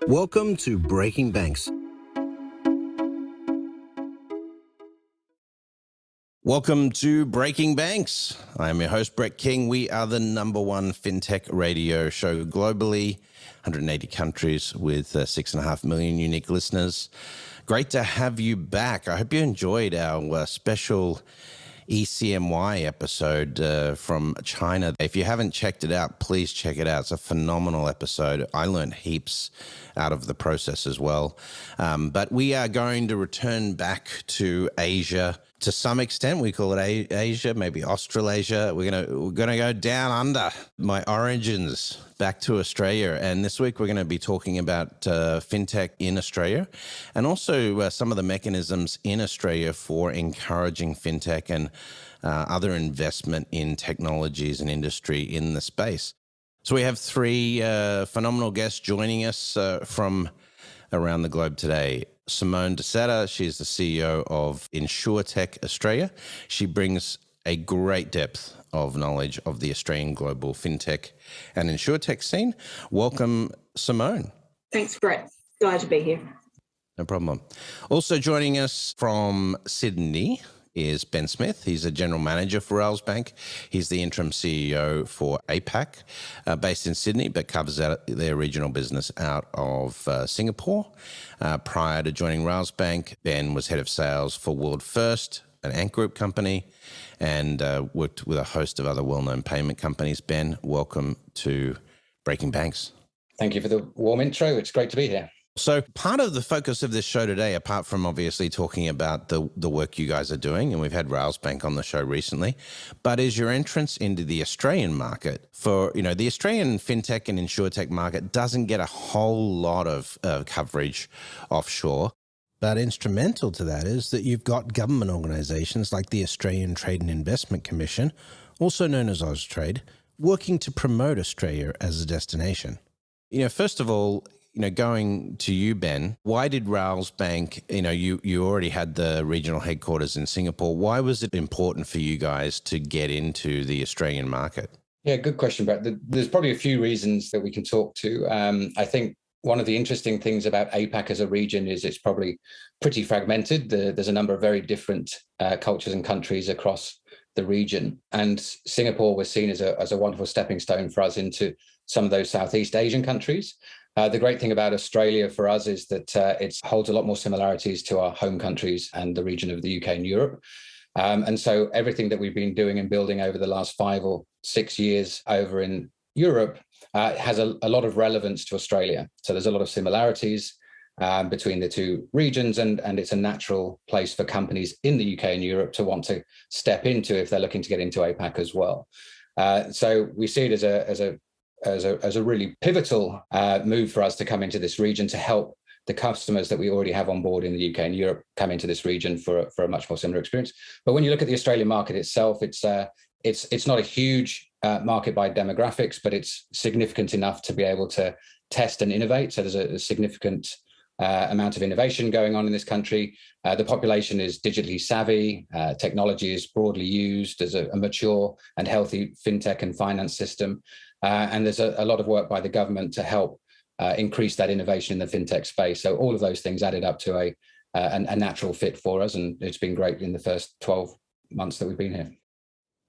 Welcome to Breaking Banks. Welcome to Breaking Banks. I'm your host, Brett King. We are the #1 fintech radio show globally, 180 countries with 6.5 million unique listeners. Great to have you back. I hope you enjoyed our special ECMY episode from China. If you haven't checked it out, please check it out. It's a phenomenal episode. I learned heaps out of the process as well. But we are going to return back to Asia to some extent. We call it Asia, maybe Australasia. We're gonna go down under my origins, back to Australia. And this week we're going to be talking about fintech in Australia, and also some of the mechanisms in Australia for encouraging fintech and other investment in technologies and industry in the space. So we have three phenomenal guests joining us from around the globe today. Simone Dossetor, she's the CEO of Insurtech Australia. She brings a great depth of knowledge of the Australian global fintech and insurtech scene. Welcome, Simone. Thanks, Brett. Glad to be here. No problem. Also joining us from Sydney is Ben Smith. He's a general manager for Railsbank. He's the interim CEO for APAC, based in Sydney, but covers out their regional business out of Singapore. Prior to joining Railsbank, Ben was head of sales for World First, an Ant Group company, and worked with a host of other well-known payment companies. Ben, welcome to Breaking Banks. Thank you for the warm intro. It's great to be here. So part of the focus of this show today, apart from obviously talking about the work you guys are doing, and we've had Railsbank on the show recently, but is your entrance into the Australian market. For, the Australian fintech and insurtech market doesn't get a whole lot of coverage offshore. But instrumental to that is that you've got government organisations like the Australian Trade and Investment Commission, also known as Austrade, working to promote Australia as a destination. First of all, going to you, Ben, why did Railsbank, you already had the regional headquarters in Singapore. Why was it important for you guys to get into the Australian market? Yeah, good question, Brett. There's probably a few reasons that we can talk to. I think one of the interesting things about APAC as a region is it's probably pretty fragmented. There's a number of very different cultures and countries across the region. And Singapore was seen as a wonderful stepping stone for us into some of those Southeast Asian countries. The great thing about Australia for us is that it holds a lot more similarities to our home countries and the region of the UK and Europe. And so everything that we've been doing and building over the last 5 or 6 years over in Europe has a lot of relevance to Australia. So there's a lot of similarities between the two regions, and it's a natural place for companies in the UK and Europe to want to step into if they're looking to get into APAC as well. So we see it as a really pivotal move for us to come into this region to help the customers that we already have on board in the UK and Europe come into this region for a much more similar experience. But when you look at the Australian market itself, it's not a huge market by demographics, but it's significant enough to be able to test and innovate. So there's a significant amount of innovation going on in this country. The population is digitally savvy. Technology is broadly used. There's a mature and healthy fintech and finance system. And there's a lot of work by the government to help increase that innovation in the fintech space. So all of those things added up to a natural fit for us. And it's been great in the first 12 months that we've been here.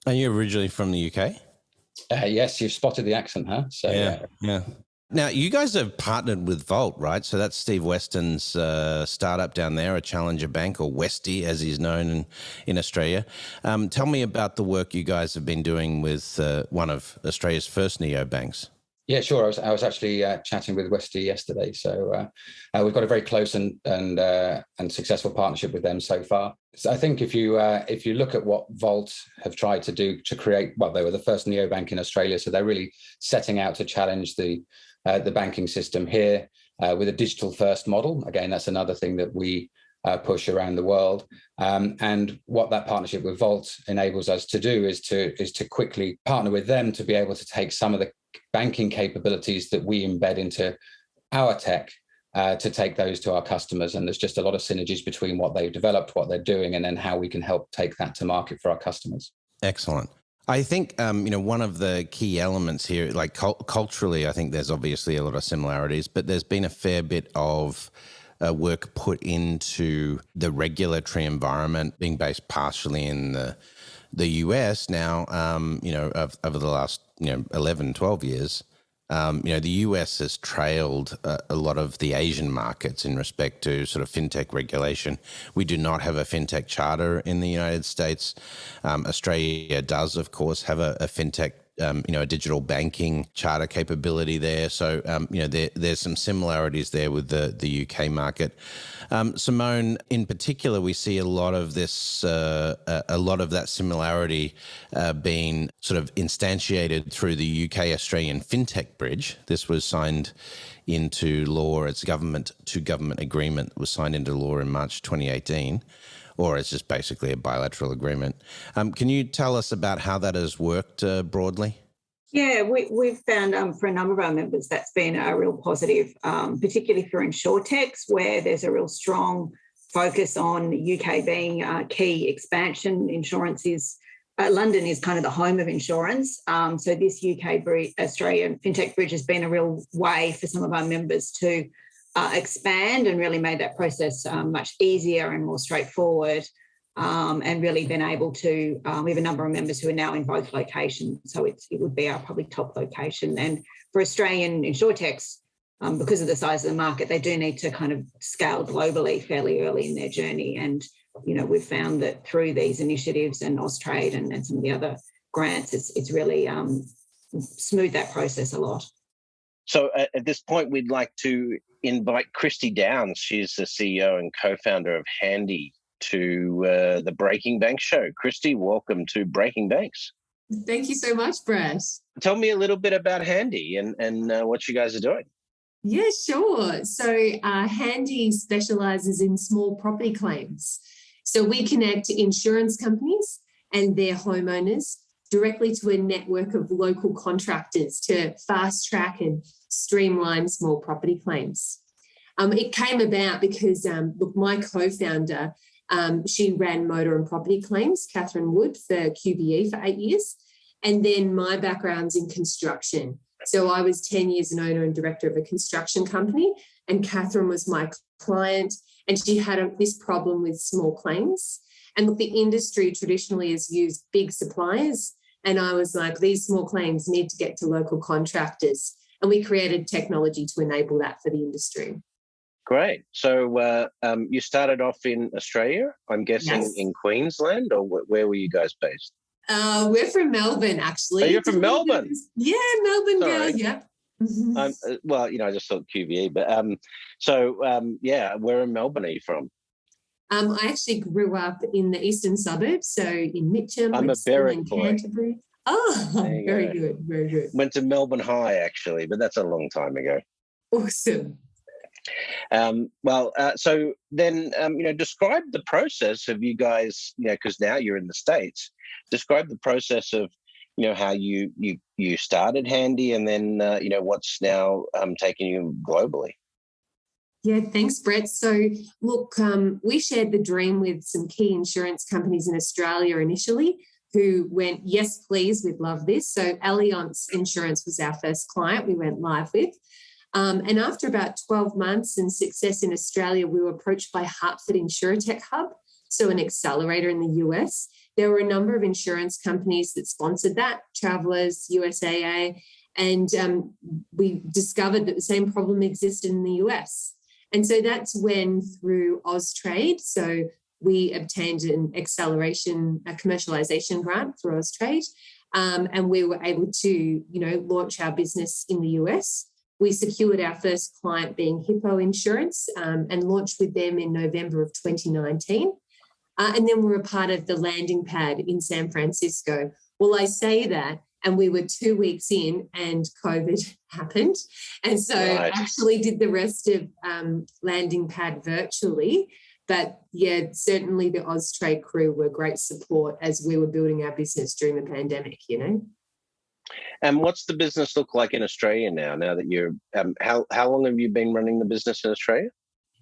Are you originally from the UK? Yes, you've spotted the accent, huh? So yeah. Now, you guys have partnered with Volt, right? So that's Steve Weston's startup down there, a challenger bank, or Westy, as he's known in Australia. Tell me about the work you guys have been doing with one of Australia's first neobanks. Yeah, sure. I was actually chatting with Westy yesterday. So we've got a very close and successful partnership with them so far. So I think if you look at what Volt have tried to do to create, well, they were the first neobank in Australia, so they're really setting out to challenge the banking system here with a digital first model. Again, that's another thing that we push around the world. And what that partnership with Volt enables us to do is to quickly partner with them to be able to take some of the banking capabilities that we embed into our tech to take those to our customers. And there's just a lot of synergies between what they've developed, what they're doing, and then how we can help take that to market for our customers. Excellent. I think, one of the key elements here, like culturally, I think there's obviously a lot of similarities, but there's been a fair bit of work put into the regulatory environment being based partially in the US now, over the last, 11, 12 years. The US has trailed a lot of the Asian markets in respect to sort of fintech regulation. We do not have a fintech charter in the United States. Australia does, of course, have a fintech, a digital banking charter capability there. So, there's some similarities there with the UK market. Simone, in particular, we see a lot of this, a lot of that similarity being sort of instantiated through the UK-Australian FinTech Bridge. This was signed into law. It's government-to-government agreement that was signed into law in March 2018, or it's just basically a bilateral agreement. Can you tell us about how that has worked broadly? Yeah, we've found for a number of our members that's been a real positive, particularly for Insurtechs, where there's a real strong focus on the UK being key expansion. Insurance is, London is kind of the home of insurance. So this Australian FinTech Bridge has been a real way for some of our members to expand and really made that process much easier and more straightforward. And really been able to, we have a number of members who are now in both locations, so it would be our probably top location. And for Australian Insurtechs, because of the size of the market, they do need to kind of scale globally fairly early in their journey. And, we've found that through these initiatives and Austrade and some of the other grants, it's really smoothed that process a lot. So at this point, we'd like to invite Christie Downs. She's the CEO and co-founder of handdii, to the Breaking Banks show. Christie, welcome to Breaking Banks. Thank you so much, Brett. Tell me a little bit about handdii and what you guys are doing. Yeah, sure. So handdii specialises in small property claims. So we connect insurance companies and their homeowners directly to a network of local contractors to fast track and streamline small property claims. It came about because, my co-founder, she ran motor and property claims, Catherine Wood, for QBE for 8 years. And then my background's in construction. So I was 10 years an owner and director of a construction company, and Catherine was my client, and she had this problem with small claims. And look, the industry traditionally has used big suppliers, and I was like, these small claims need to get to local contractors. And we created technology to enable that for the industry. Great. So you started off in Australia, I'm guessing. Yes. In Queensland, or where were you guys based? We're from Melbourne, actually. Oh, you're from Melbourne? Yeah, Melbourne Sorry. girl, yeah. I just thought QVE, but where in Melbourne are you from? I actually grew up in the eastern suburbs, so in Mitcham. I'm a Berwick boy. Canterbury. Oh, very good, very good. Went to Melbourne High, actually, but that's a long time ago. Awesome. So then, describe the process of you guys, because now you're in the States. Describe the process of, how you started handdii, and then, what's now taking you globally. Yeah, thanks, Brett. So, look, we shared the dream with some key insurance companies in Australia initially, who went, yes, please, we'd love this. So Allianz Insurance was our first client we went live with. And after about 12 months and success in Australia, we were approached by Hartford Insurtech Hub, so an accelerator in the US. There were a number of insurance companies that sponsored that, Travelers, USAA, and we discovered that the same problem existed in the US. And so that's when, through Austrade, so we obtained a commercialization grant through Austrade, and we were able to, launch our business in the US. We secured our first client being Hippo Insurance and launched with them in November of 2019. And then we were a part of the landing pad in San Francisco. Well, I say that, and we were 2 weeks in and COVID happened. And so I actually did the rest of landing pad virtually. But yeah, certainly the Austrade crew were great support as we were building our business during the pandemic, And what's the business look like in Australia now that you're, how long have you been running the business in Australia?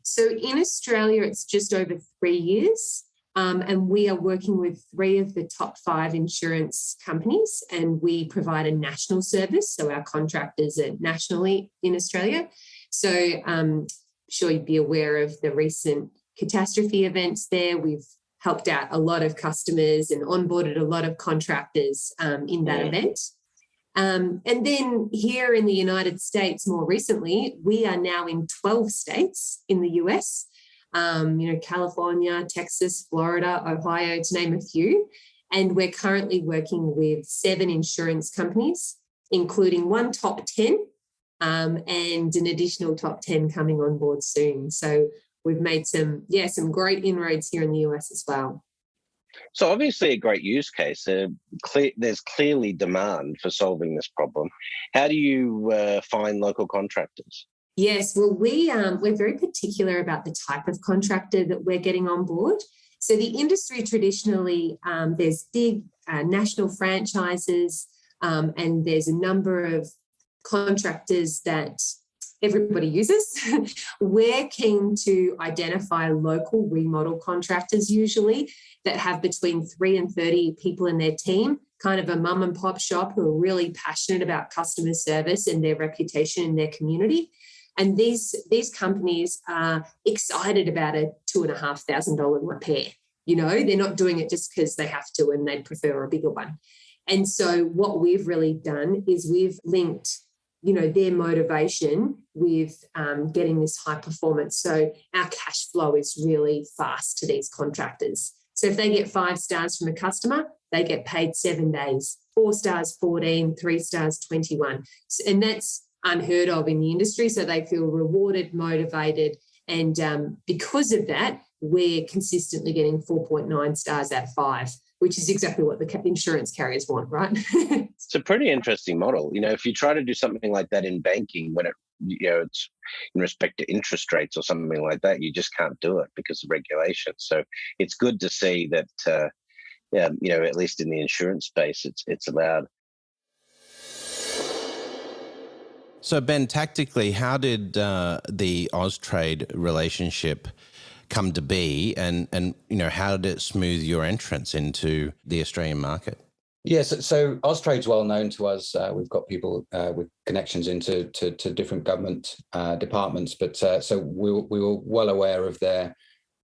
So in Australia, it's just over 3 years. And we are working with 3 of the top 5 insurance companies, and we provide a national service. So our contractors are nationally in Australia. So I'm sure you'd be aware of the recent catastrophe events there. We've helped out a lot of customers and onboarded a lot of contractors in that event. And then here in the United States, more recently, we are now in 12 states in the US. California, Texas, Florida, Ohio, to name a few. And we're currently working with 7 insurance companies, including 1 top 10 and an additional top 10 coming on board soon. So we've made some great inroads here in the US as well. So obviously a great use case. There's clearly demand for solving this problem. How do you find local contractors? Yes, well, we're very particular about the type of contractor that we're getting on board. So the industry traditionally, there's big national franchises, and there's a number of contractors that everybody uses. We're keen to identify local remodel contractors usually that have between 3 and 30 people in their team, kind of a mum and pop shop who are really passionate about customer service and their reputation in their community. And these companies are excited about a $2,500 repair. They're not doing it just because they have to and they'd prefer a bigger one. And so what we've really done is we've linked, their motivation with getting this high performance. So our cash flow is really fast to these contractors. So if they get 5 stars from a customer, they get paid 7 days, 4 stars, 14, 3 stars, 21. And that's unheard of in the industry. So they feel rewarded, motivated. And because of that, we're consistently getting 4.9 stars out of 5, which is exactly what the insurance carriers want, right? It's a pretty interesting model. If you try to do something like that in banking, when it's in respect to interest rates or something like that, you just can't do it because of regulation. So it's good to see that, at least in the insurance space, it's allowed. So Ben, tactically, how did the Austrade relationship come to be, and how did it smooth your entrance into the Australian market? Yes, so Austrade's well known to us. We've got people with connections into different government departments, but so we were well aware of their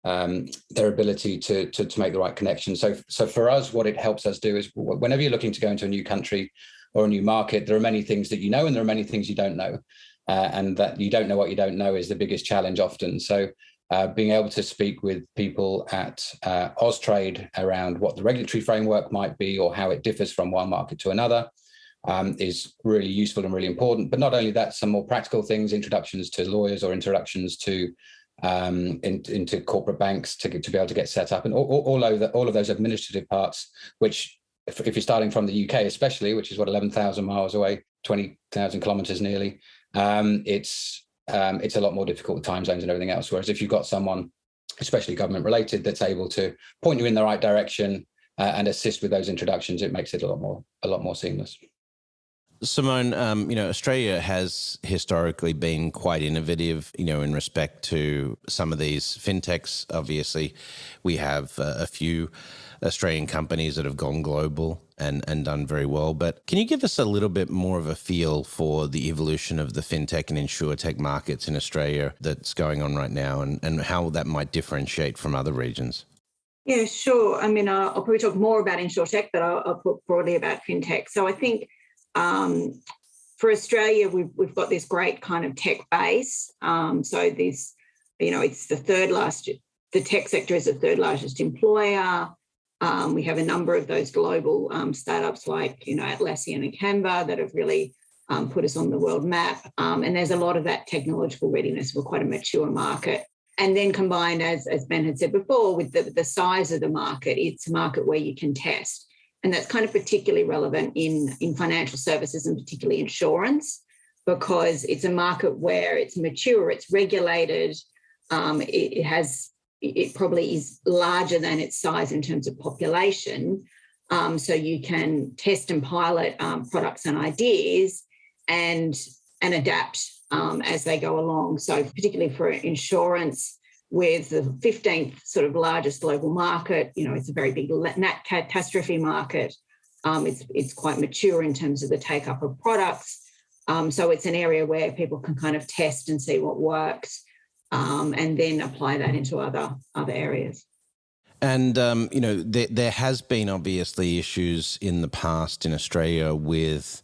ability to make the right connection. So for us, what it helps us do is whenever you're looking to go into a new country or a new market, there are many things that you know and there are many things you don't know. And that you don't know what you don't know is the biggest challenge often. So being able to speak with people at Austrade around what the regulatory framework might be or how it differs from one market to another is really useful and really important. But not only that, some more practical things, introductions to lawyers or introductions to into corporate banks to be able to get set up, and all of those administrative parts, which if you're starting from the UK especially, which is 11,000 miles away, 20,000 kilometers nearly, it's a lot more difficult with time zones and everything else. Whereas if you've got someone, especially government related, that's able to point you in the right direction and assist with those introductions, it makes it a lot more seamless. Simone, Australia has historically been quite innovative, in respect to some of these fintechs. Obviously, we have a few Australian companies that have gone global and done very well. But can you give us a little bit more of a feel for the evolution of the fintech and insurtech markets in Australia that's going on right now, and how that might differentiate from other regions? Yeah, sure. I mean, I'll probably talk more about insurtech, but I'll talk broadly about fintech. So I think for Australia, we've got this great kind of tech base. So this, it's the tech sector is the 3rd largest employer. We have a number of those global startups like, Atlassian and Canva that have really put us on the world map. And there's a lot of that technological readiness. We're quite a mature market. And then combined, as Ben had said before, with the size of the market, it's a market where you can test. And that's kind of particularly relevant in financial services and particularly insurance, because it's a market where it's mature, it's regulated, it probably is larger than its size in terms of population. So you can test and pilot products and ideas and adapt as they go along. So particularly for insurance, with the 15th sort of largest global market. It's a very big nat catastrophe market. It's quite mature in terms of the take-up of products. So it's an area where people can kind of test and see what works, and then apply that into other areas. And, there has been obviously issues in the past in Australia with,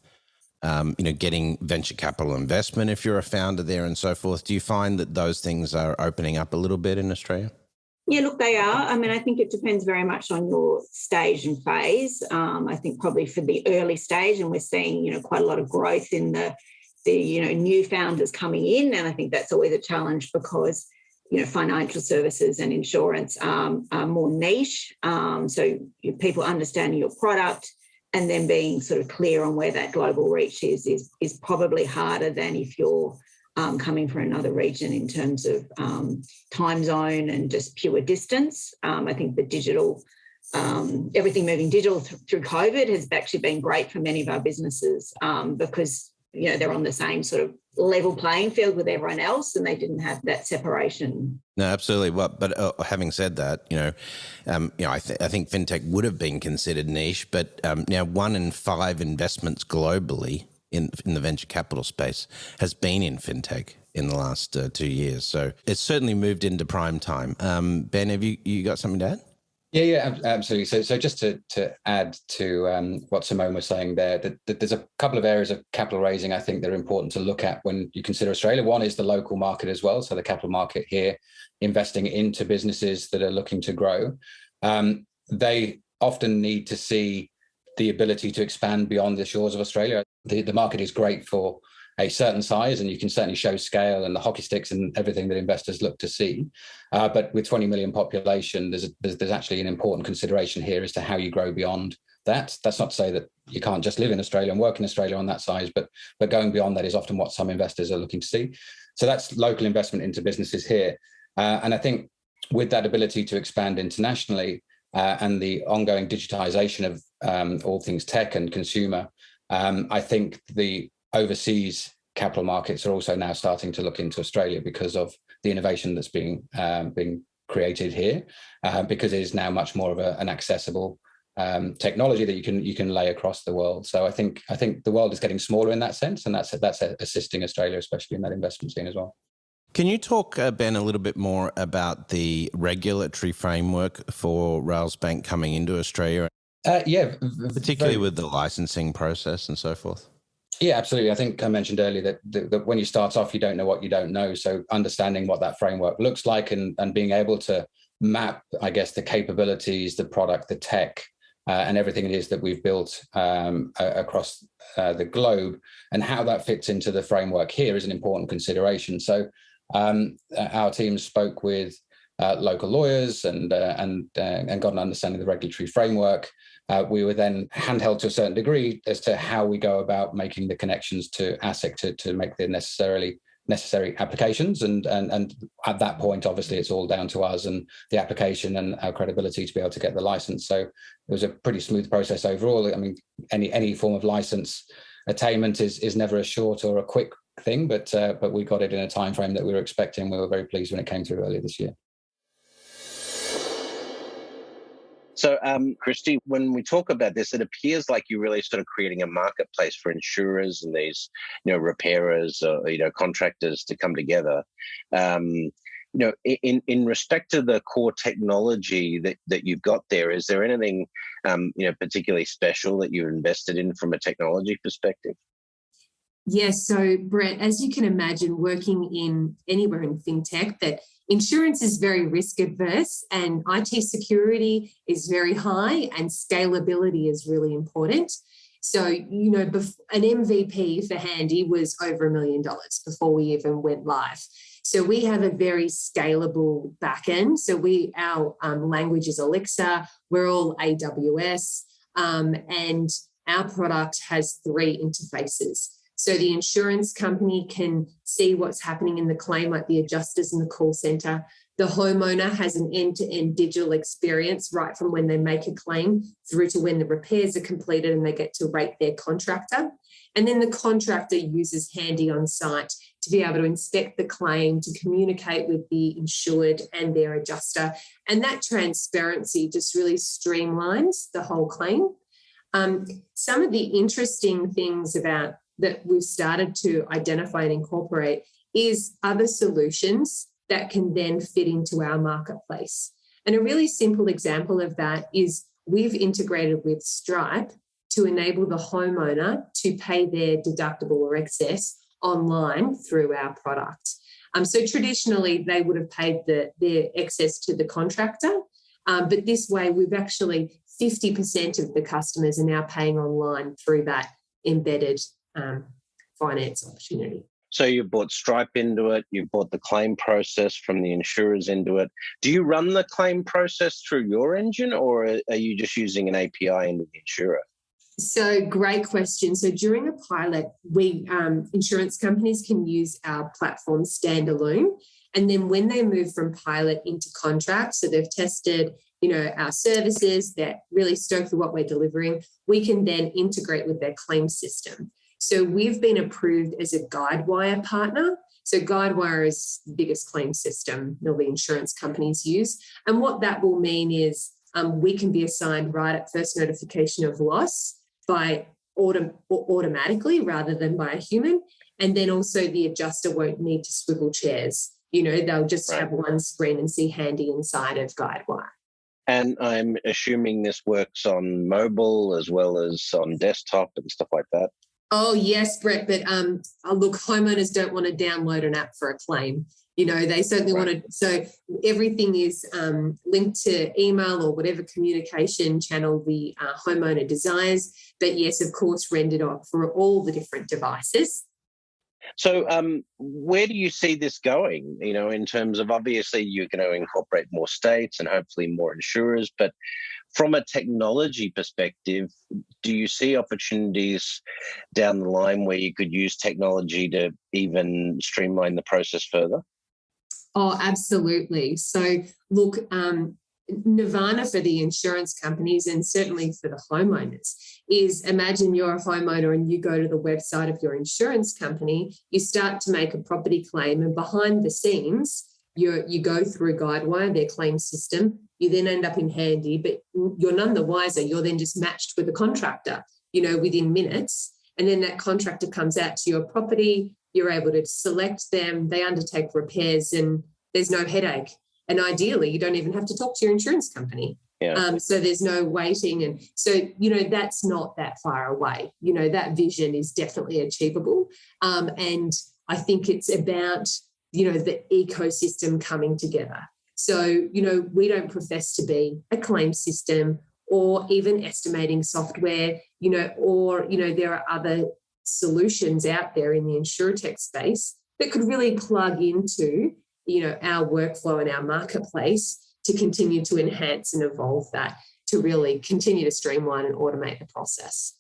getting venture capital investment if you're a founder there and so forth. Do you find that those things are opening up a little bit in Australia? Yeah, look, they are. I mean, I think it depends very much on your stage and phase. I think probably for the early stage, and we're seeing, quite a lot of growth in the new founders coming in. And I think that's always a challenge because, financial services and insurance are more niche. So people understanding your product and then being sort of clear on where that global reach is probably harder than if you're coming from another region in terms of time zone and just pure distance. I think the digital, everything moving digital through COVID has actually been great for many of our businesses because, they're on the same sort of level playing field with everyone else and they didn't have that separation. No, absolutely. Well, but having said that, I think fintech would have been considered niche, but now 1 in 5 investments globally in the venture capital space has been in fintech in the last 2 years. So it's certainly moved into prime time. Ben, have you got something to add? Yeah, absolutely. So just to add to what Simone was saying there, that there's a couple of areas of capital raising I think that are important to look at when you consider Australia. One is the local market as well. So the capital market here, investing into businesses that are looking to grow. They often need to see the ability to expand beyond the shores of Australia. The market is great for a certain size, and you can certainly show scale and the hockey sticks and everything that investors look to see. But with 20 million population, there's actually an important consideration here as to how you grow beyond that. That's not to say that you can't just live in Australia and work in Australia on that size, but going beyond that is often what some investors are looking to see. So that's local investment into businesses here. And I think with that ability to expand internationally and the ongoing digitization of all things tech and consumer, I think the overseas capital markets are also now starting to look into Australia because of the innovation that's being created here, because it is now much more of an accessible technology that you can lay across the world. So I think the world is getting smaller in that sense, and that's assisting Australia, especially in that investment scene as well. Can you talk, Ben, a little bit more about the regulatory framework for Railsbank coming into Australia? Yeah, particularly with the licensing process and so forth. Yeah, absolutely. I think I mentioned earlier that when you start off, you don't know what you don't know. So understanding what that framework looks like and being able to map, I guess, the capabilities, the product, the tech, and everything it is that we've built across the globe and how that fits into the framework here is an important consideration. So our team spoke with local lawyers and got an understanding of the regulatory framework. We were then handheld to a certain degree as to how we go about making the connections to ASIC to make the necessary applications. And at that point, obviously, it's all down to us and the application and our credibility to be able to get the license. So it was a pretty smooth process overall. I mean, any form of license attainment is never a short or a quick thing, but we got it in a time frame that we were expecting. We were very pleased when it came through earlier this year. So, Christie, when we talk about this, it appears like you're really sort of creating a marketplace for insurers and these, repairers or, contractors to come together. In respect to the core technology that you've got there, is there anything, particularly special that you've invested in from a technology perspective? Yes. So, Brett, as you can imagine, working in anywhere in fintech, that insurance is very risk adverse and IT security is very high and scalability is really important. So, an MVP for Handy was over $1 million before we even went live. So we have a very scalable backend. So our language is Elixir. We're all AWS, and our product has 3 interfaces. So the insurance company can see what's happening in the claim, like the adjusters in the call center. The homeowner has an end-to-end digital experience right from when they make a claim through to when the repairs are completed and they get to rate their contractor. And then the contractor uses Handy on site to be able to inspect the claim, to communicate with the insured and their adjuster. And that transparency just really streamlines the whole claim. Some of the interesting things about that we've started to identify and incorporate is other solutions that can then fit into our marketplace. And a really simple example of that is we've integrated with Stripe to enable the homeowner to pay their deductible or excess online through our product. So traditionally, they would have paid their excess to the contractor, but this way we've actually 50% of the customers are now paying online through that embedded finance opportunity. So you brought Stripe into it, you brought the claim process from the insurers into it. Do you run the claim process through your engine, or are you just using an API into the insurer? So great question. So during a pilot, we insurance companies can use our platform standalone. And then when they move from pilot into contract, so they've tested, our services, they're really stoked with what we're delivering, we can then integrate with their claim system. So we've been approved as a Guidewire partner. So Guidewire is the biggest claim system that the insurance companies use. And what that will mean is we can be assigned right at first notification of loss by automatically rather than by a human. And then also the adjuster won't need to swivel chairs. They'll just have one screen and see handy inside of Guidewire. And I'm assuming this works on mobile as well as on desktop and stuff like that. Oh, yes, Brett. But look, homeowners don't want to download an app for a claim. They certainly want to. So everything is linked to email or whatever communication channel the homeowner desires. But yes, of course, rendered off for all the different devices. So where do you see this going, in terms of, obviously you're going to incorporate more states and hopefully more insurers, but from a technology perspective, do you see opportunities down the line where you could use technology to even streamline the process further? Oh, absolutely. So look, nirvana for the insurance companies and certainly for the homeowners is, imagine you're a homeowner and you go to the website of your insurance company, you start to make a property claim, and behind the scenes, you go through Guidewire, their claim system, you then end up in Handy, but you're none the wiser. You're then just matched with a contractor, within minutes. And then that contractor comes out to your property, you're able to select them, they undertake repairs, and there's no headache. And ideally, you don't even have to talk to your insurance company. Yeah. So there's no waiting. And so, that's not that far away. That vision is definitely achievable. And I think it's about, the ecosystem coming together. So, we don't profess to be a claim system or even estimating software, or, there are other solutions out there in the Insurtech space that could really plug into, our workflow and our marketplace to continue to enhance and evolve that, to really continue to streamline and automate the process.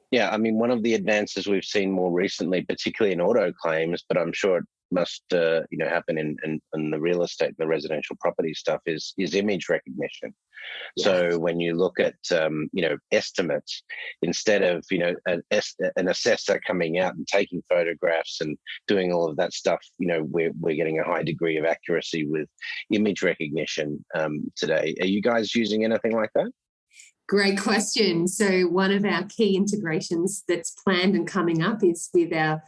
Yeah, I mean, one of the advances we've seen more recently, particularly in auto claims, but I'm sure it must happen in the real estate and the residential property stuff, is image recognition. Yeah. So when you look at estimates, instead of an assessor coming out and taking photographs and doing all of that stuff, we're getting a high degree of accuracy with image recognition today. Are you guys using anything like that? Great question. So one of our key integrations that's planned and coming up is with our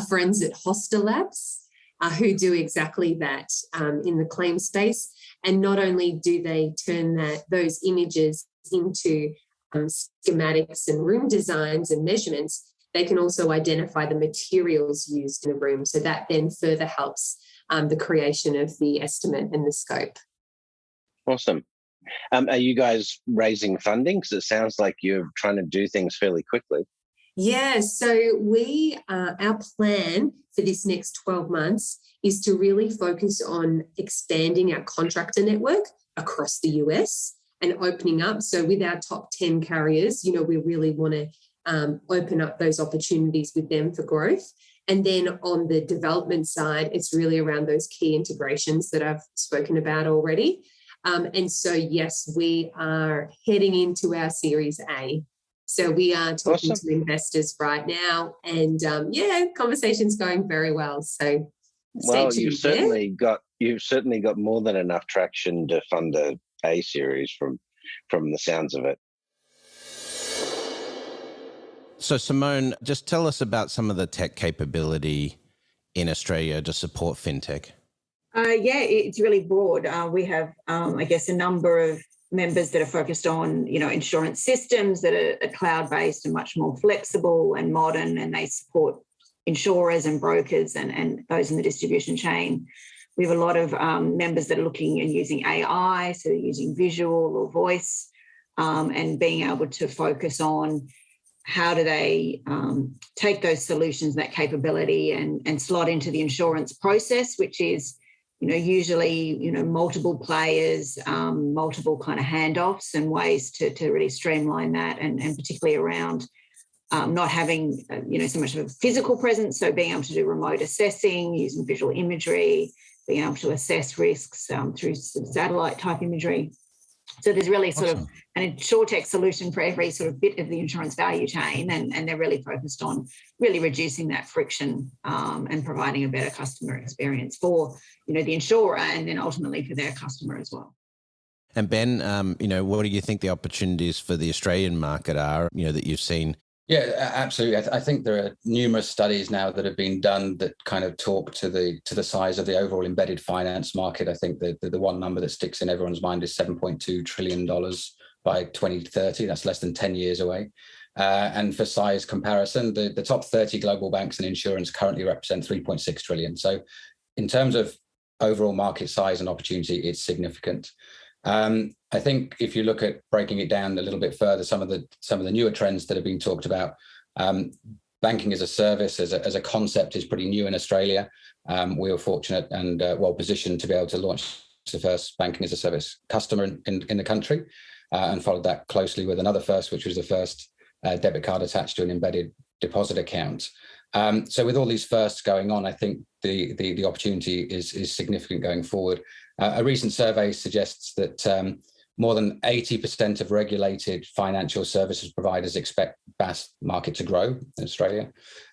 friends at Hostelabs, who do exactly that in the claim space. And not only do they turn those images into schematics and room designs and measurements, they can also identify the materials used in a room. So that then further helps the creation of the estimate and the scope. Awesome. Are you guys raising funding? Because it sounds like you're trying to do things fairly quickly. Yeah, so our plan for this next 12 months is to really focus on expanding our contractor network across the US and opening up. So with our top 10 carriers, we really want to open up those opportunities with them for growth. And then on the development side, it's really around those key integrations that I've spoken about already. And so, yes, we are heading into our Series A. So we are talking Awesome. to investors right now, and conversation's going very well. So stay tuned. You've certainly got more than enough traction to fund a series from the sounds of it. So Simone, just tell us about some of the tech capability in Australia to support fintech. It's really broad. We have, I guess, a number of members that are focused on, insurance systems that are cloud-based and much more flexible and modern, and they support insurers and brokers and those in the distribution chain. We have a lot of members that are looking and using AI, so they're using visual or voice, and being able to focus on how do they take those solutions, that capability, and slot into the insurance process, which is usually, multiple players, multiple kind of handoffs and ways to really streamline that, and particularly around not having, so much of a physical presence. So being able to do remote assessing, using visual imagery, being able to assess risks through satellite type imagery. So there's really sort of an Insurtech solution for every sort of bit of the insurance value chain, and they're really focused on really reducing that friction and providing a better customer experience for, the insurer, and then ultimately for their customer as well. And Ben, what do you think the opportunities for the Australian market are, that you've seen? Yeah, absolutely. I think there are numerous studies now that have been done that kind of talk to the size of the overall embedded finance market. I think the one number that sticks in everyone's mind is $7.2 trillion by 2030. That's less than 10 years away. And for size comparison, the top 30 global banks and insurance currently represent 3.6 trillion. So in terms of overall market size and opportunity, it's significant. I think if you look at breaking it down a little bit further, some of the newer trends that have been talked about, banking as a service, as a concept, is pretty new in Australia. We were fortunate and well positioned to be able to launch the first banking as a service customer in the country, and followed that closely with another first, which was the first debit card attached to an embedded deposit account. So with all these firsts going on, I think the opportunity is significant going forward. A recent survey suggests that more than 80% of regulated financial services providers expect BaaS market to grow in Australia.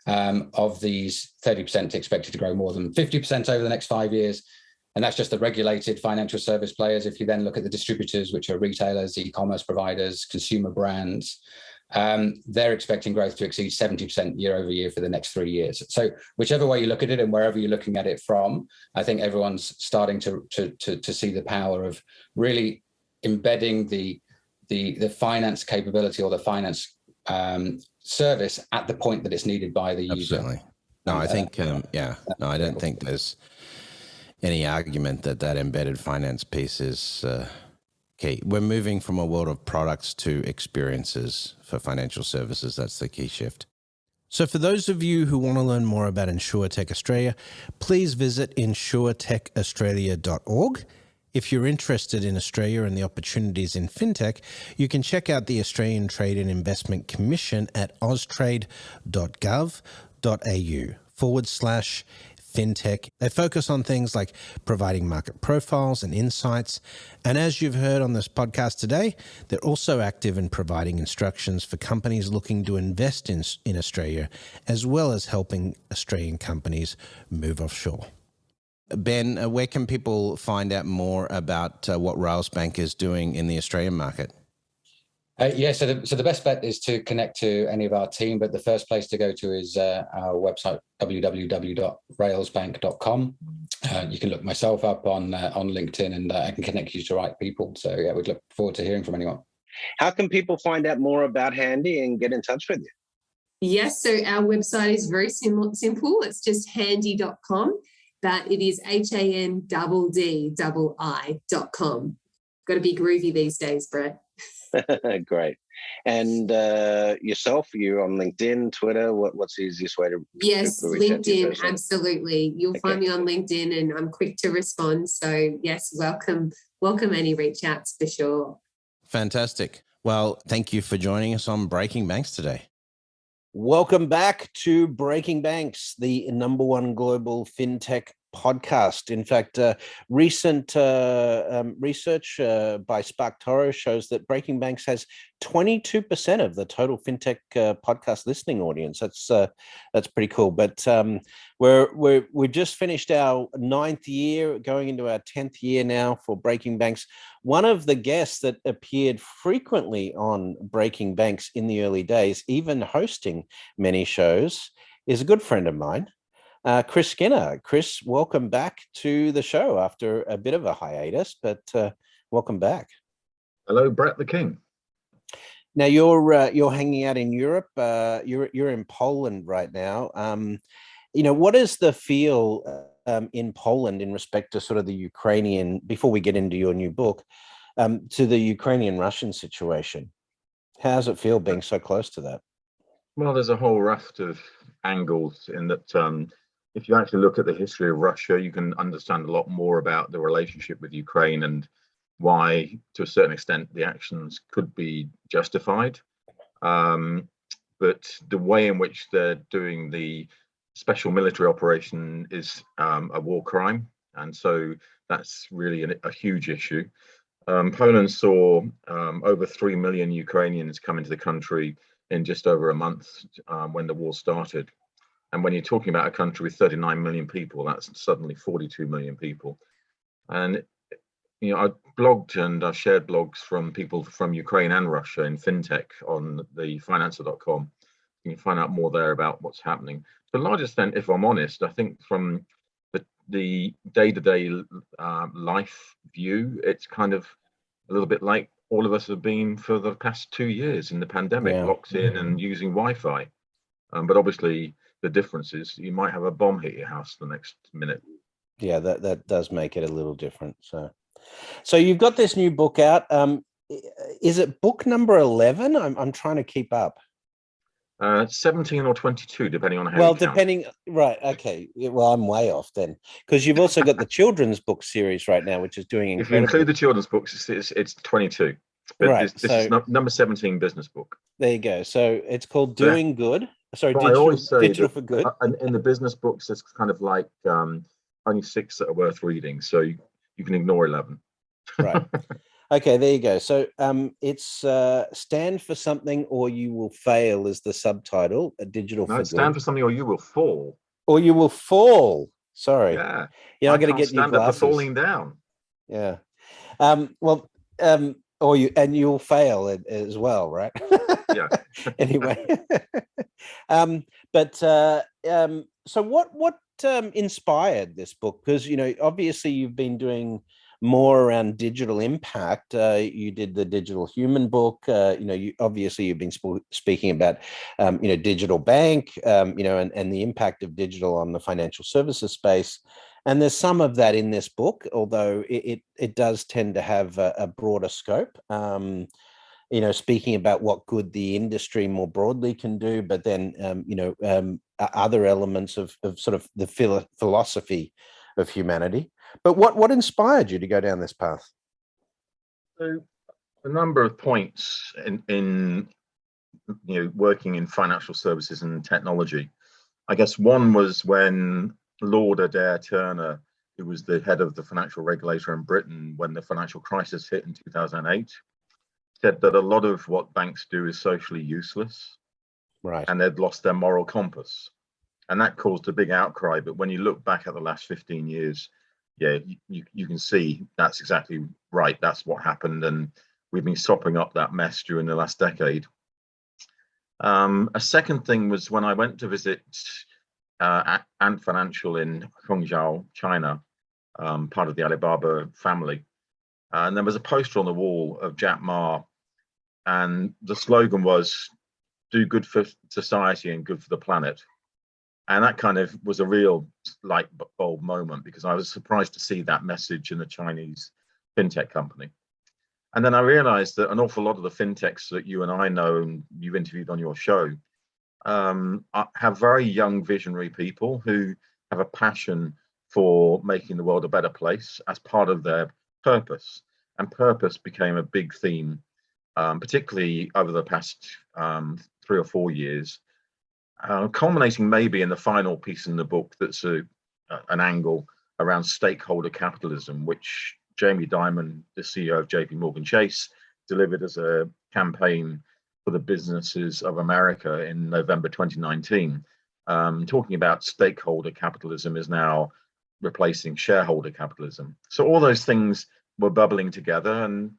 Of these, 30% expected to grow more than 50% over the next 5 years. And that's just the regulated financial service players. If you then look at the distributors, which are retailers, e-commerce providers, consumer brands, they're expecting growth to exceed 70% year over year for the next 3 years. So whichever way you look at it and wherever you're looking at it from, I think everyone's starting to see the power of really embedding the finance capability or the finance service at the point that it's needed by the user. Absolutely. No, I think, I don't think there's any argument that embedded finance piece is key. We're moving from a world of products to experiences for financial services. That's the key shift. So for those of you who want to learn more about Insurtech Australia, please visit insurtechaustralia.org. If you're interested in Australia and the opportunities in fintech, you can check out the Australian Trade and Investment Commission at austrade.gov.au/fintech. They focus on things like providing market profiles and insights. And as you've heard on this podcast today, they're also active in providing instructions for companies looking to invest in Australia, as well as helping Australian companies move offshore. Ben, where can people find out more about what Railsbank is doing in the Australian market? So the best bet is to connect to any of our team, but the first place to go to is our website, www.railsbank.com. You can look myself up on LinkedIn, and I can connect you to the right people. So yeah, we'd look forward to hearing from anyone. How can people find out more about Handy and get in touch with you? Yes, so our website is very simple. It's just handdii.com, but it is handdii.com. Got to be groovy these days, Brett. Great. And yourself, you're on LinkedIn, Twitter. What's the easiest way to? Yes, LinkedIn, absolutely. You'll find me on LinkedIn, and I'm quick to respond. So yes, welcome any reach outs for sure. Fantastic. Well, thank you for joining us on Breaking Banks today. Welcome back to Breaking Banks, the #1 global fintech podcast. In fact, recent research by Spark Toro shows that Breaking Banks has 22% of the total fintech podcast listening audience. That's pretty cool. But we just finished our 9th year, going into our 10th year now for Breaking Banks. One of the guests that appeared frequently on Breaking Banks in the early days, even hosting many shows, is a good friend of mine, Chris Skinner. Chris, welcome back to the show after a bit of a hiatus, but welcome back. Hello, Brett the King. Now you're hanging out in Europe. You're in Poland right now. What is the feel in Poland in respect to sort of the Ukrainian, before we get into your new book, to the Ukrainian-Russian situation? How does it feel being so close to that? Well, there's a whole raft of angles in that. If you actually look at the history of Russia, you can understand a lot more about the relationship with Ukraine and why, to a certain extent, the actions could be justified. But the way in which they're doing the special military operation is a war crime. And so that's really a huge issue. Poland saw over 3 million Ukrainians come into the country in just over a month when the war started. And when you're talking about a country with 39 million people, that's suddenly 42 million people. And, I blogged and I shared blogs from people from Ukraine and Russia in Fintech on the Finansier.com. You can find out more there about what's happening. To a large extent, if I'm honest, I think from the day-to-day life view, it's kind of a little bit like all of us have been for the past 2 years in the pandemic, locked in and using Wi-Fi. But obviously, the difference is you might have a bomb hit your house the next minute. Yeah, that does make it a little different. So you've got this new book out. Is it book number 11? I'm trying to keep up. 17 or 22, depending on how. Well, you count. depending. Right. Okay. Well, I'm way off then, because you've also got the children's book series right now, which is doing incredibly. If you include the children's books, it's 22. But right. This is number 17 business book. There you go. So it's called Doing Good. Sorry, I always say digital for good. In the business books, it's kind of like only 6 that are worth reading, so you can ignore 11. Right. Okay, there you go. So it's Stand for Something or You Will Fail is the subtitle. Digital for Good. Stand for Something or You Will Fall. Or You Will Fall. Sorry. Yeah. I got to get new glasses. Stand up for falling down. Yeah. You'll fail as well, right? Yeah. Anyway. So what inspired this book? Because obviously you've been doing more around digital impact. You did the Digital Human book. You've been speaking about digital bank, and the impact of digital on the financial services space. And there's some of that in this book, although it does tend to have a broader scope. Speaking about what good the industry more broadly can do, but then other elements of sort of the philosophy of humanity. But what inspired you to go down this path? So a number of points in working in financial services and technology. I guess one was when Lord Adair Turner, who was the head of the financial regulator in Britain when the financial crisis hit in 2008, said that a lot of what banks do is socially useless, right? And they'd lost their moral compass, and that caused a big outcry. But when you look back at the last 15 years, you can see that's exactly right. That's what happened, and we've been sopping up that mess during the last decade. A second thing was when I went to visit Ant Financial in Hangzhou, China, part of the Alibaba family, and there was a poster on the wall of Jack Ma, and the slogan was "Do good for society and good for the planet." And that kind of was a real light bulb moment, because I was surprised to see that message in a Chinese fintech company. And then I realized that an awful lot of the fintechs that you and I know and you've interviewed on your show have very young visionary people who have a passion for making the world a better place as part of their purpose. And purpose became a big theme, particularly over the past 3 or 4 years. Culminating maybe in the final piece in the book that's an angle around stakeholder capitalism, which Jamie Dimon, the CEO of JP Morgan Chase, delivered as a campaign for the businesses of America in November 2019. Talking about stakeholder capitalism is now replacing shareholder capitalism. So all those things were bubbling together and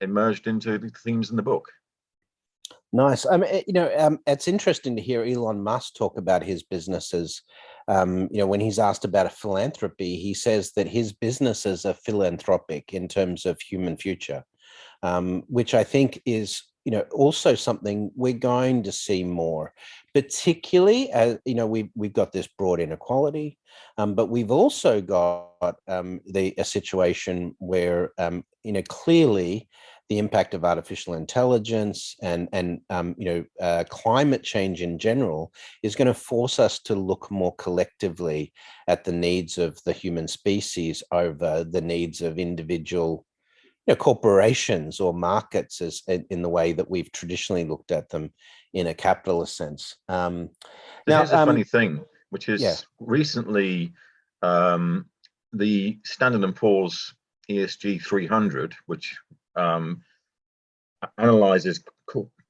emerged into the themes in the book. Nice. It's interesting to hear Elon Musk talk about his businesses. When he's asked about a philanthropy, he says that his businesses are philanthropic in terms of human future, which I think is, also something we're going to see more, particularly as, we've got this broad inequality, but we've also got a situation where, clearly the impact of artificial intelligence and climate change in general is going to force us to look more collectively at the needs of the human species over the needs of individual corporations or markets as in the way that we've traditionally looked at them in a capitalist sense. Now, here's a funny thing, which is recently the Standard & Poor's ESG 300, which analyzes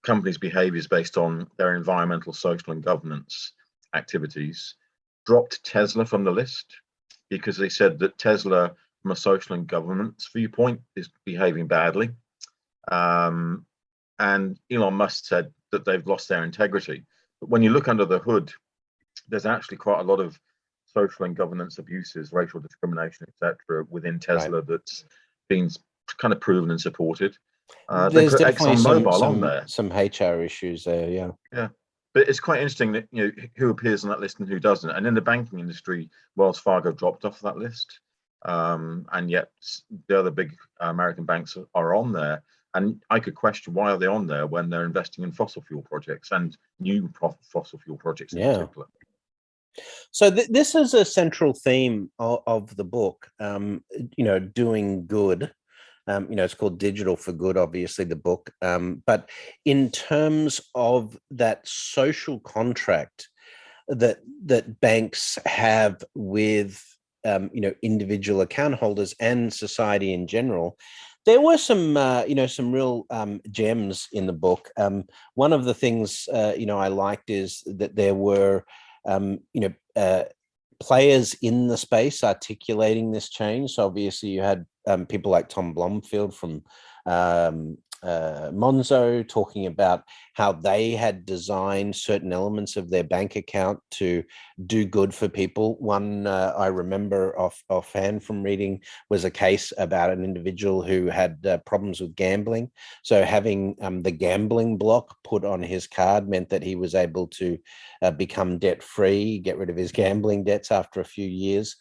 companies' behaviors based on their environmental, social, and governance activities, dropped Tesla from the list because they said that Tesla, from a social and governance viewpoint, is behaving badly. And Elon Musk said that they've lost their integrity. But when you look under the hood, there's actually quite a lot of social and governance abuses, racial discrimination, etc., within Tesla that's been kind of proven and supported. There's they put definitely ExxonMobil on there. some HR issues there, yeah. Yeah, but it's quite interesting that who appears on that list and who doesn't. And in the banking industry, Wells Fargo dropped off that list, and yet the other big American banks are on there. And I could question, why are they on there when they're investing in fossil fuel projects and new fossil fuel projects in particular? So this is a central theme of the book, doing good. It's called Digital for Good, obviously, the book. But in terms of that social contract that banks have with, individual account holders and society in general, there were some real gems in the book. One of the things, I liked is that there were, players in the space articulating this change. So obviously you had people like Tom Blomfield from Monzo talking about how they had designed certain elements of their bank account to do good for people. One I remember offhand from reading was a case about an individual who had problems with gambling. So having the gambling block put on his card meant that he was able to become debt-free, get rid of his gambling debts after a few years.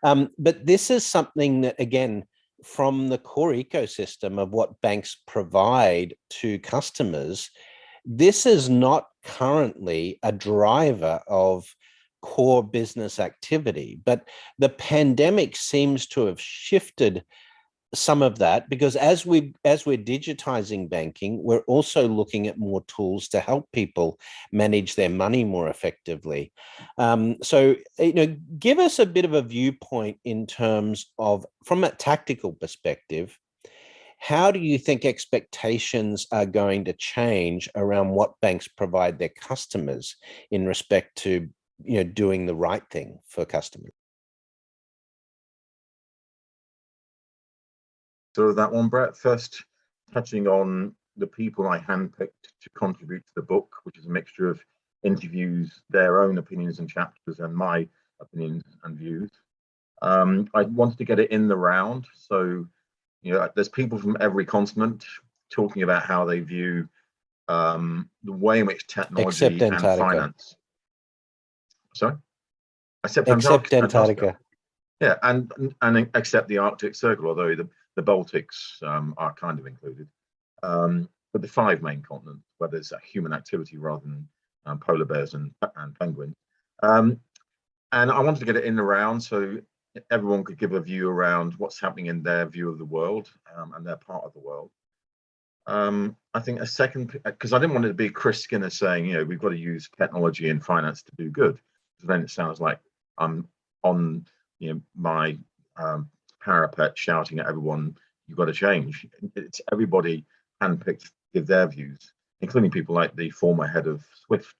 But this is something that, again, from the core ecosystem of what banks provide to customers, this is not currently a driver of core business activity. But the pandemic seems to have shifted some of that, because as we're digitizing banking, we're also looking at more tools to help people manage their money more effectively. So, give us a bit of a viewpoint in terms of, from a tactical perspective, how do you think expectations are going to change around what banks provide their customers in respect to, doing the right thing for customers? So that one, Brett, first touching on the people I handpicked to contribute to the book, which is a mixture of interviews, their own opinions and chapters, and my opinions and views. I wanted to get it in the round. So, there's people from every continent talking about how they view the way in which technology and finance. Sorry? Except Antarctica. Yeah, and except the Arctic Circle, although the Baltics are kind of included. But the 5 main continents where there's a human activity rather than polar bears and penguins. And I wanted to get it in the round so everyone could give a view around what's happening in their view of the world and their part of the world. I think a second, because I didn't want it to be Chris Skinner saying, we've got to use technology and finance to do good. Because then it sounds like I'm on my parapet shouting at everyone, "You've got to change." It's everybody handpicked to give their views, including people like the former head of Swift.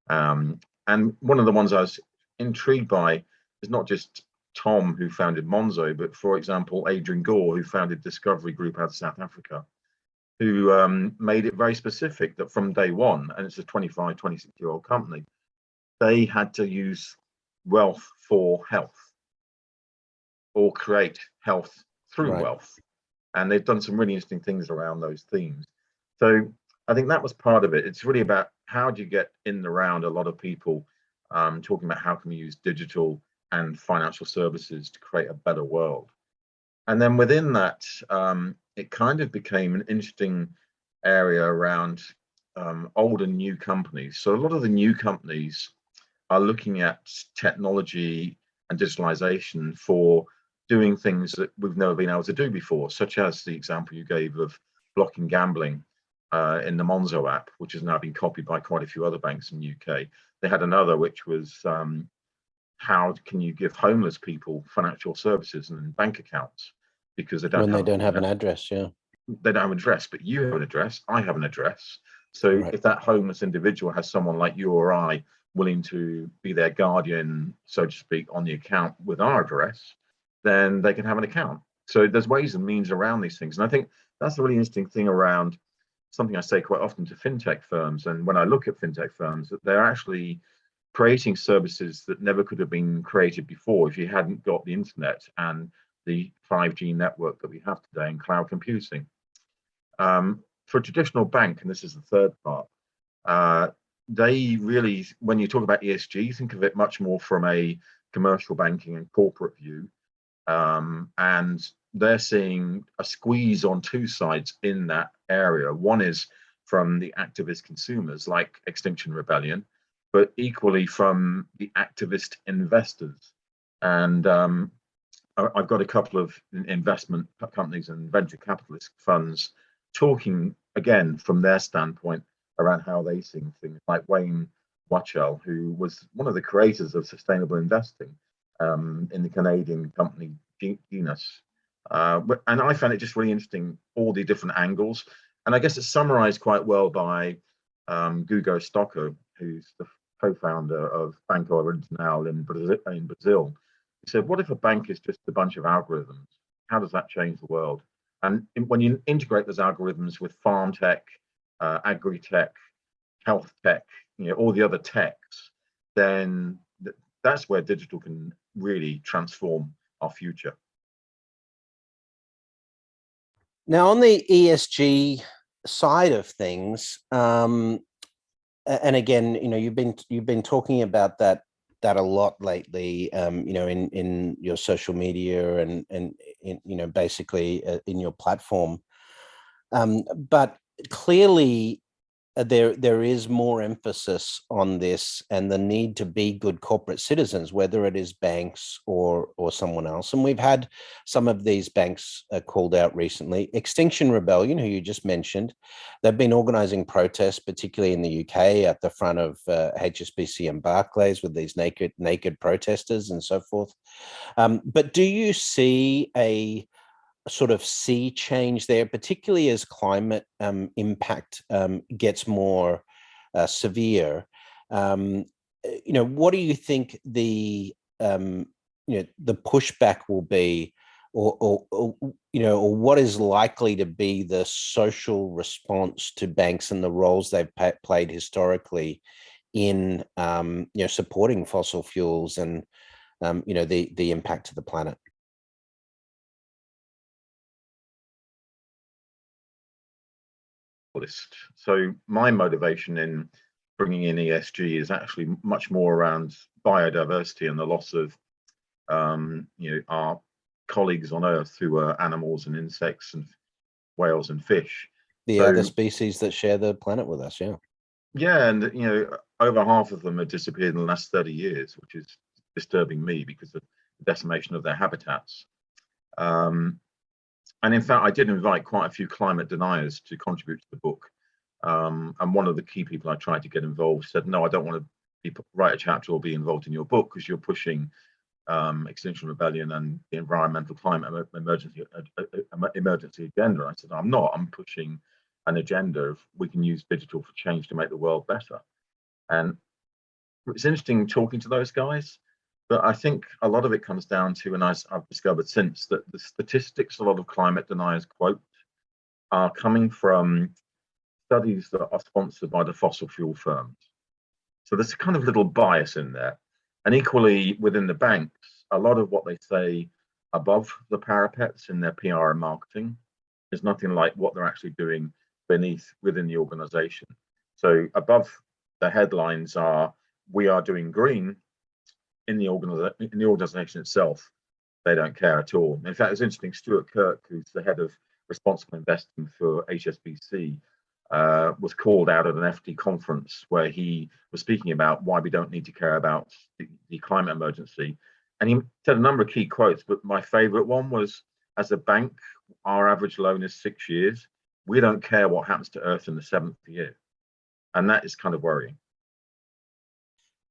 And one of the ones I was intrigued by is not just Tom, who founded Monzo, but for example, Adrian Gore, who founded Discovery Group out of South Africa, who made it very specific that from day one, and it's a 25, 26-year-old company, they had to use wealth for health or create health through wealth. And they've done some really interesting things around those themes. So I think that was part of it. It's really about how do you get in and around a lot of people talking about how can we use digital and financial services to create a better world. And then within that, it kind of became an interesting area around old and new companies. So a lot of the new companies are looking at technology and digitalization for doing things that we've never been able to do before, such as the example you gave of blocking gambling in the Monzo app, which has now been copied by quite a few other banks in the UK. They had another which was how can you give homeless people financial services and bank accounts because they don't have an address. Yeah, they don't have an address, but you have an address, I have an address. So if that homeless individual has someone like you or I willing to be their guardian, so to speak, on the account with our address, then they can have an account. So there's ways and means around these things. And I think that's a really interesting thing around something I say quite often to fintech firms. And when I look at fintech firms, that they're actually creating services that never could have been created before if you hadn't got the internet and the 5G network that we have today in cloud computing. For a traditional bank, and this is the third part, they really, when you talk about ESG, think of it much more from a commercial banking and corporate view. And they're seeing a squeeze on two sides in that area. One is from the activist consumers like Extinction Rebellion, but equally from the activist investors. And I've got a couple of investment companies and venture capitalist funds talking again from their standpoint around how they see things, like Wayne Watchell, who was one of the creators of sustainable investing in the Canadian company Genus. And I found it just really interesting, all the different angles. And I guess it's summarized quite well by Gugo Stocco, who's the co-founder of Banco Original in Brazil. He said, what if a bank is just a bunch of algorithms? How does that change the world? And when you integrate those algorithms with farm tech, agri-tech, health tech, all the other techs, then that's where digital can really transform our future. Now, on the ESG side of things, and again, you've been talking about that a lot lately, in your social media and basically in your platform. But clearly, there is more emphasis on this and the need to be good corporate citizens, whether it is banks or someone else. And we've had some of these banks called out recently. Extinction Rebellion, who you just mentioned, they've been organizing protests, particularly in the UK, at the front of HSBC and Barclays with these naked protesters and so forth. But do you see a sort of sea change there, particularly as climate impact gets more severe? What do you think the pushback will be, or what is likely to be the social response to banks and the roles they've played historically in supporting fossil fuels and the impact to the planet? So my motivation in bringing in ESG is actually much more around biodiversity and the loss of our colleagues on Earth who are animals and insects and whales and fish. The other species that share the planet with us, yeah. Yeah, and over half of them have disappeared in the last 30 years, which is disturbing me because of the decimation of their habitats. And in fact, I did invite quite a few climate deniers to contribute to the book. And one of the key people I tried to get involved said, no, I don't want to write a chapter or be involved in your book because you're pushing Extinction Rebellion and the environmental climate emergency agenda. I said, I'm not. I'm pushing an agenda of we can use digital for change to make the world better. And it's interesting talking to those guys, but I think a lot of it comes down to, and I've discovered since, that the statistics a lot of climate deniers quote are coming from studies that are sponsored by the fossil fuel firms. So there's a kind of little bias in there. And equally within the banks, a lot of what they say above the parapets in their PR and marketing is nothing like what they're actually doing within the organization. So above the headlines are, we are doing green. In the organization itself, they don't care at all. In fact, it's interesting, Stuart Kirk, who's the head of responsible investing for HSBC, was called out at an FD conference where he was speaking about why we don't need to care about the climate emergency. And he said a number of key quotes, but my favorite one was, as a bank, our average loan is 6 years. We don't care what happens to Earth in the 7th year. And that is kind of worrying.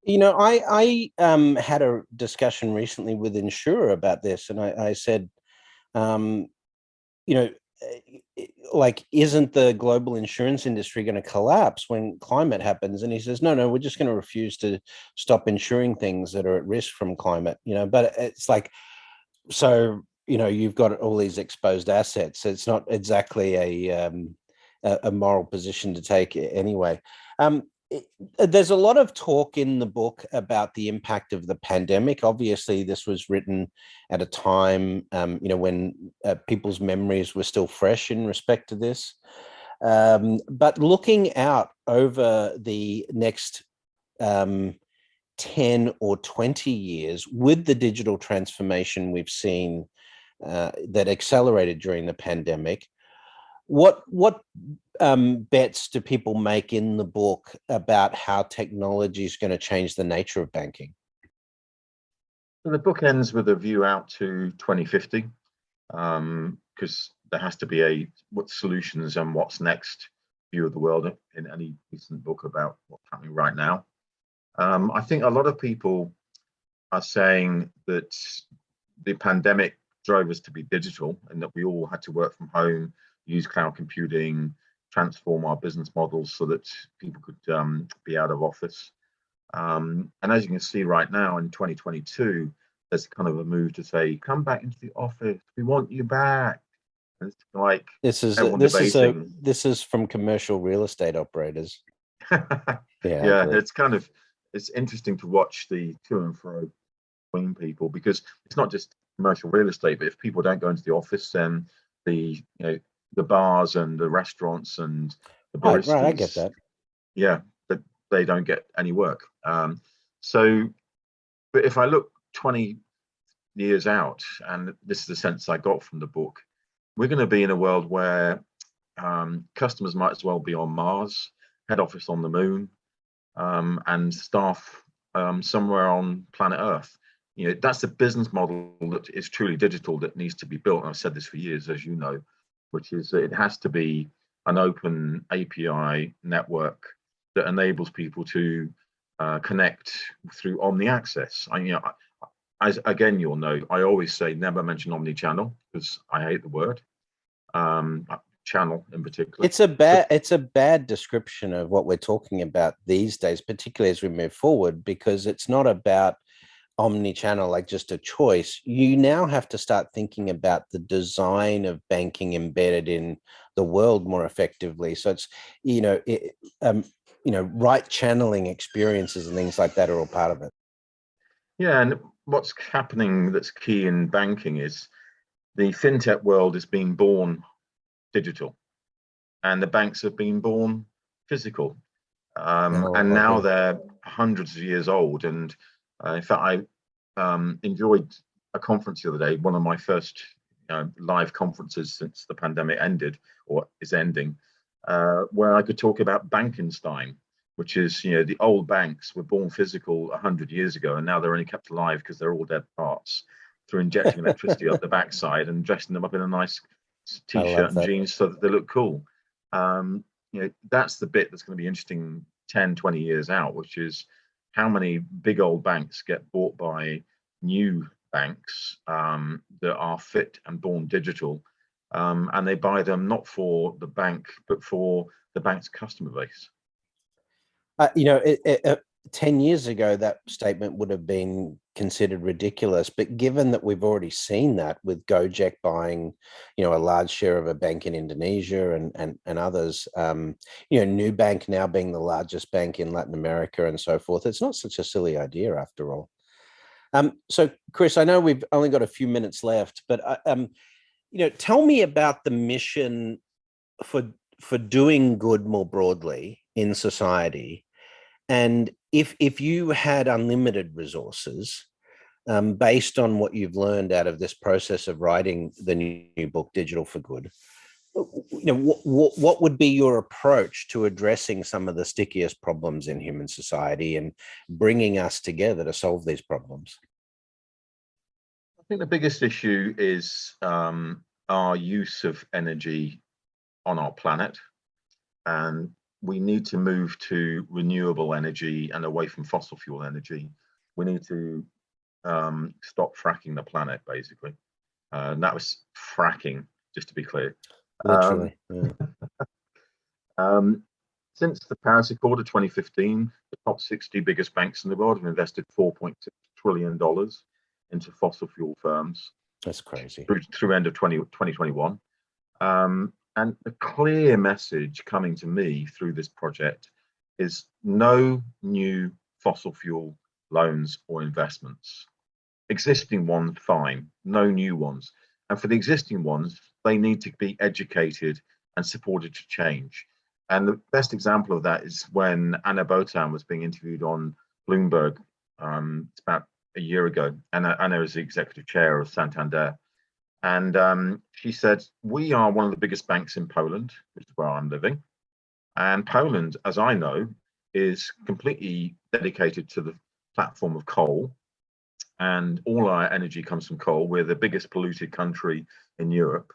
You know, I had a discussion recently with Insurer about this, and I said, you know, like, isn't the global insurance industry going to collapse when climate happens? And he says, no, we're just going to refuse to stop insuring things that are at risk from climate, you know. But it's like, so, you know, you've got all these exposed assets. It's not exactly a moral position to take anyway. There's a lot of talk in the book about the impact of the pandemic. Obviously, this was written at a time, you know, when people's memories were still fresh in respect to this. But looking out over the next 10 or 20 years, with the digital transformation we've seen that accelerated during the pandemic, what bets do people make in the book about how technology is going to change the nature of banking? So the book ends with a view out to 2050, because there has to be what solutions and what's next view of the world in any decent book about what's happening right now. I think a lot of people are saying that the pandemic drove us to be digital and that we all had to work from home, use cloud computing, transform our business models so that people could be out of office. And as you can see right now in 2022, there's kind of a move to say, come back into the office. We want you back. And it's like this is from commercial real estate operators. Yeah, it's interesting to watch the to and fro between people, because it's not just commercial real estate, but if people don't go into the office, then the bars and the restaurants and the baristas, right, I get that. Yeah, but they don't get any work. So, but if I look 20 years out, and this is the sense I got from the book, we're going to be in a world where customers might as well be on Mars, head office on the moon, and staff somewhere on planet Earth. You know, that's the business model that is truly digital that needs to be built. And I've said this for years, as you know, which is that it has to be an open API network that enables people to connect through omni-access. As again, you'll know, I always say never mention omni-channel because I hate the word. Channel in particular. It's a bad description of what we're talking about these days, particularly as we move forward, because it's not about omni-channel like just a choice. You now have to start thinking about the design of banking embedded in the world more effectively. So it's right channeling experiences and things like that are all part of it. Yeah, and what's happening that's key in banking is the fintech world is being born digital, and the banks have been born physical, and now they're hundreds of years old. And in fact, I enjoyed a conference the other day, one of my first live conferences since the pandemic ended or is ending, where I could talk about Bankenstein, which is, the old banks were born physical 100 years ago, and now they're only kept alive because they're all dead parts through injecting electricity up the backside and dressing them up in a nice t-shirt and jeans so that they look cool. That's the bit that's going to be interesting 10, 20 years out, which is how many big old banks get bought by new banks that are fit and born digital, and they buy them not for the bank, but for the bank's customer base. 10 years ago, that statement would have been considered ridiculous. But given that we've already seen that with Gojek buying, a large share of a bank in Indonesia and others, Nubank now being the largest bank in Latin America and so forth, it's not such a silly idea after all. So, Chris, I know we've only got a few minutes left, but tell me about the mission for doing good more broadly in society. And if you had unlimited resources, based on what you've learned out of this process of writing the new book, Digital for Good, what would be your approach to addressing some of the stickiest problems in human society and bringing us together to solve these problems? I think the biggest issue is our use of energy on our planet, and we need to move to renewable energy and away from fossil fuel energy. We need to stop fracking the planet, basically. And that was fracking, just to be clear. Literally. Since the Paris Accord of 2015, the top 60 biggest banks in the world have invested $4.6 trillion into fossil fuel firms. That's crazy. Through end of 2021. And the clear message coming to me through this project is no new fossil fuel loans or investments. Existing ones, fine, no new ones. And for the existing ones, they need to be educated and supported to change. And the best example of that is when Anna Botan was being interviewed on Bloomberg it's about a year ago. Anna is the executive chair of Santander. And she said, we are one of the biggest banks in Poland, which is where I'm living. And Poland, as I know, is completely dedicated to the platform of coal. And all our energy comes from coal. We're the biggest polluted country in Europe.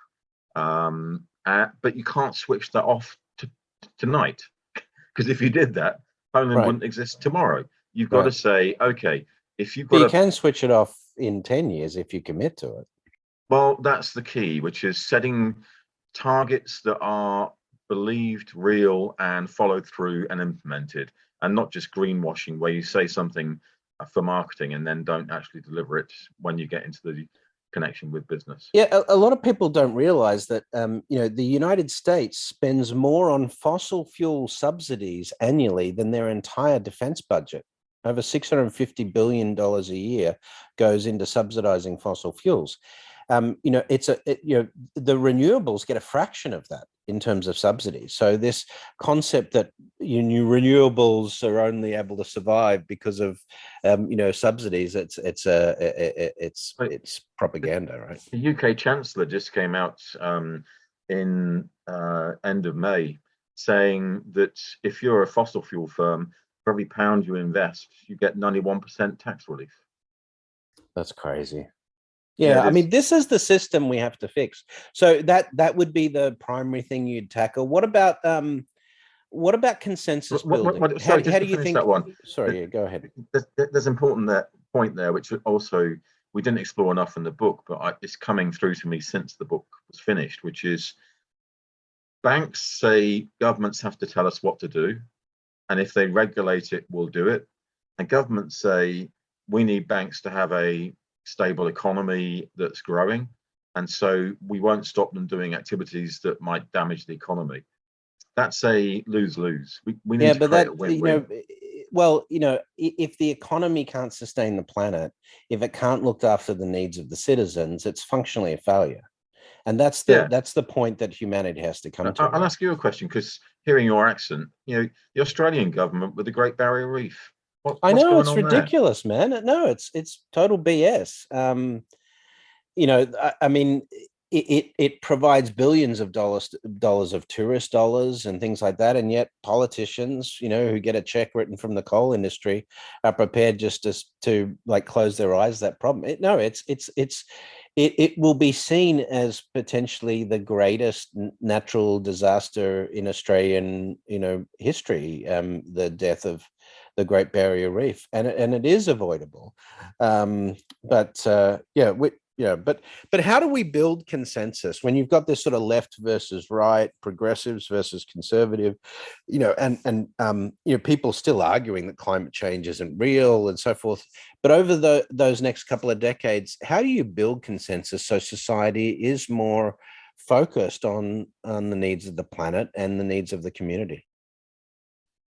But you can't switch that off tonight. Because if you did that, Poland wouldn't exist tomorrow. You've got to say, okay, if you've got you can switch it off in 10 years if you commit to it. Well, that's the key, which is setting targets that are believed, real, and followed through and implemented, and not just greenwashing, where you say something for marketing and then don't actually deliver it when you get into the connection with business. Yeah, a lot of people don't realize that the United States spends more on fossil fuel subsidies annually than their entire defense budget. Over $650 billion a year goes into subsidizing fossil fuels. The renewables get a fraction of that in terms of subsidies. So this concept that new renewables are only able to survive because of subsidies, it's propaganda, right? The UK Chancellor just came out in end of May saying that if you're a fossil fuel firm, for every pound you invest, you get 91% tax relief. That's crazy. Yeah, I mean, this is the system we have to fix. So that would be the primary thing you'd tackle. What about consensus building? How do you think that one? Sorry, yeah, go ahead. There's important point there, which also we didn't explore enough in the book, but it's coming through to me since the book was finished, which is banks say governments have to tell us what to do, and if they regulate it, we'll do it. And governments say we need banks to have a stable economy that's growing, and so we won't stop them doing activities that might damage the economy. That's a lose-lose. We need to create a win-win. If the economy can't sustain the planet, if it can't look after the needs of the citizens, it's functionally a failure. And that's the point that humanity has to come to. I'll ask you a question, because hearing your accent, the Australian government with the Great Barrier Reef. I know, it's ridiculous, man. No, it's total BS. I mean, it provides billions of dollars of tourist dollars and things like that, and yet politicians, who get a check written from the coal industry, are prepared just to like close their eyes to that problem. It will be seen as potentially the greatest natural disaster in Australian, history, the death of the Great Barrier Reef, and it is avoidable. But how do we build consensus when you've got this sort of left versus right, progressives versus conservative, and people still arguing that climate change isn't real and so forth. But over those next couple of decades, how do you build consensus so society is more focused on the needs of the planet and the needs of the community?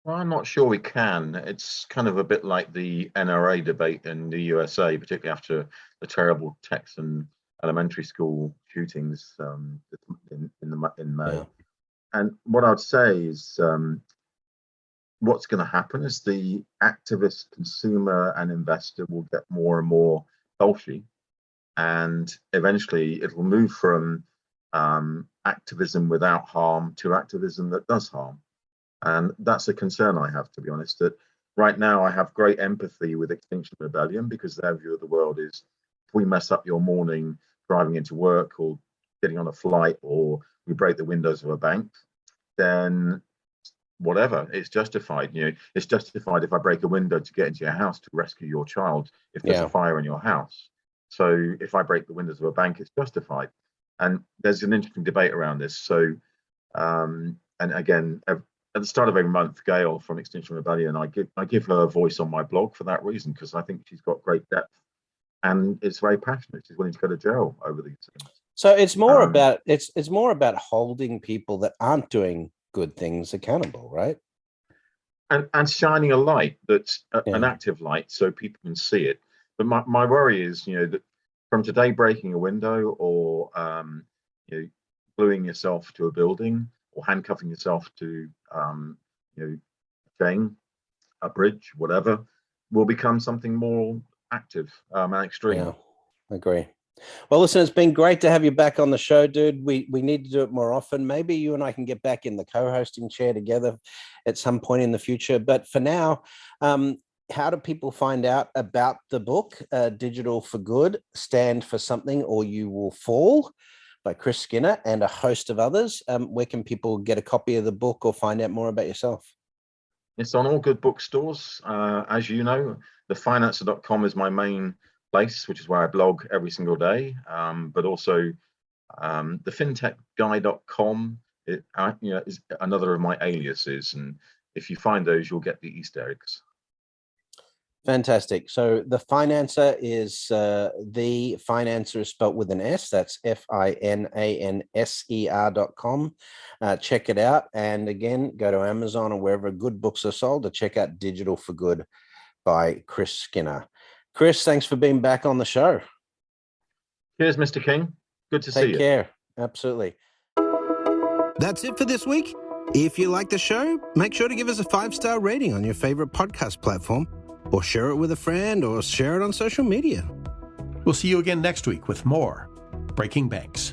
Well, I'm not sure we can. It's kind of a bit like the NRA debate in the USA, particularly after the terrible Texan elementary school shootings in May. Yeah. And what I'd say is what's going to happen is the activist consumer and investor will get more and more dolce, and eventually it'll move from activism without harm to activism that does harm. And that's a concern I have, to be honest, that right now I have great empathy with Extinction Rebellion, because their view of the world is, if we mess up your morning driving into work or getting on a flight, or we break the windows of a bank, then whatever, it's justified. It's justified if I break a window to get into your house to rescue your child if there's a fire in your house. So if I break the windows of a bank, it's justified. And there's an interesting debate around this. So, and again, at the start of every month, Gail from Extinction Rebellion, I give her a voice on my blog for that reason, because I think she's got great depth and it's very passionate. She's willing to go to jail over these things. So it's more about it's more about holding people that aren't doing good things accountable, right? And shining a light that's an active light, so people can see it. But my worry is, that from today breaking a window, or gluing yourself to a building, or handcuffing yourself to a chain, a bridge, whatever, will become something more active and extreme. Yeah, I agree. Well, listen, it's been great to have you back on the show, dude. We need to do it more often. Maybe you and I can get back in the co-hosting chair together at some point in the future. But for now, how do people find out about the book, Digital for Good, Stand for Something or You Will Fall, by Chris Skinner and a host of others? Where can people get a copy of the book or find out more about yourself? It's on all good bookstores. As you know, thefinansier.com is my main place, which is where I blog every single day. But also the fintechguy.com is another of my aliases. And if you find those, you'll get the Easter eggs. Fantastic. So the Finansier is the Finansier is spelt with an S. That's FINANSER.com. Check it out. And again, go to Amazon or wherever good books are sold to check out Digital for Good by Chris Skinner. Chris, thanks for being back on the show. Cheers, Mr. King. Good to see you. Take care. Absolutely. That's it for this week. If you like the show, make sure to give us a 5-star rating on your favorite podcast platform, or share it with a friend, or share it on social media. We'll see you again next week with more Breaking Banks.